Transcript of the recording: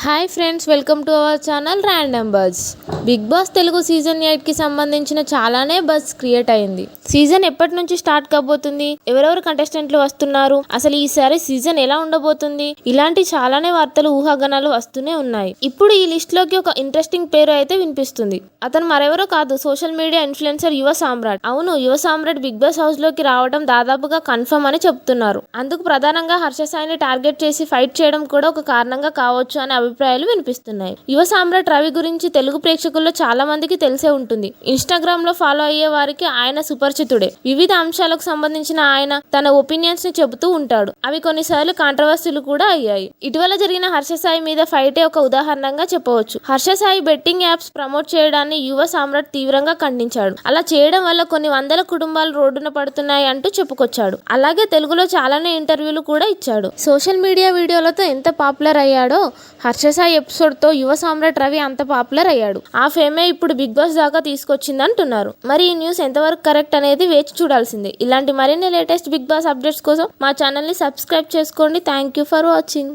Hi friends, welcome to our channel random buzz. Big boss Telugu season 8 కి సంబంధించిన చాలానే buzz create అయింది. Season ఎప్పటి నుంచి స్టార్ట్ కాబోతుంది, ఎవరెవరు కంటెస్టెంట్లు వస్తున్నారు, అసలు ఈసారి సీజన్ ఎలా ఉండబోతుంది, ఇలాంటి చాలానే వార్తలు ఊహాగానాలు వస్తూనే ఉన్నాయి. ఇప్పుడు ఈ లిస్ట్ లోకి ఒక ఇంట్రెస్టింగ్ పేరు అయితే వినిపిస్తుంది. అతను మరెవరో కాదు, సోషల్ మీడియా ఇన్ఫ్లుయెన్సర్ యువ సామ్రాట్. అవును, యువ సామ్రాట్ బిగ్ బాస్ హౌస్ లోకి రావడం దాదాపుగా కన్ఫర్మ్ అని చెప్తున్నారు. అందుకు ప్రధానంగా హర్ష సాయిని టార్గెట్ చేసి ఫైట్ చేయడం కూడా ఒక కారణంగా కావచ్చు అనే అభిప్రాయాలు వినిపిస్తున్నాయి. యువ సామ్రాట్ రవి గురించి తెలుగు ప్రేక్షకుల్లో చాలా మందికి తెలిసే ఉంటుంది. ఇన్స్టాగ్రామ్ లో ఫాలో అయ్యే వారికి ఆయన సుపరిచితుడే. వివిధ అంశాలకు సంబంధించిన ఆయన తన ఒపీనియన్స్ ని చెబుతూ ఉంటాడు. అవి కొన్నిసార్లు కాంట్రవర్సీలు కూడా అయ్యాయి. ఇటీవల జరిగిన హర్ష సాయి మీద ఫైటే ఒక ఉదాహరణగా చెప్పవచ్చు. Harsha Sai betting apps promote చేయడాన్ని యువ సామ్రాట్ తీవ్రంగా ఖండించాడు. అలా చేయడం వల్ల కొన్ని వందల కుటుంబాలు రోడ్డున పడుతున్నాయి అంటూ చెప్పుకొచ్చాడు. అలాగే తెలుగులో చాలానే ఇంటర్వ్యూలు కూడా ఇచ్చాడు. సోషల్ మీడియా వీడియోలతో ఎంత పాపులర్ అయ్యాడో, హర్ష సాయి ఎపిసోడ్ తో యువ సామ్రాట్ రవి అంత పాపులర్ అయ్యాడు. ఆ ఫేమే ఇప్పుడు బిగ్ బాస్ దాకా తీసుకొచ్చింది అంటున్నారు. మరి ఈ న్యూస్ ఎంతవరకు కరెక్ట్ అనేది వేచి చూడాల్సిందే. ఇలాంటి మరిన్ని లేటెస్ట్ బిగ్ బాస్ అప్డేట్స్ కోసం మా ఛానల్ ని సబ్స్క్రైబ్ చేసుకోండి. Thank you for watching.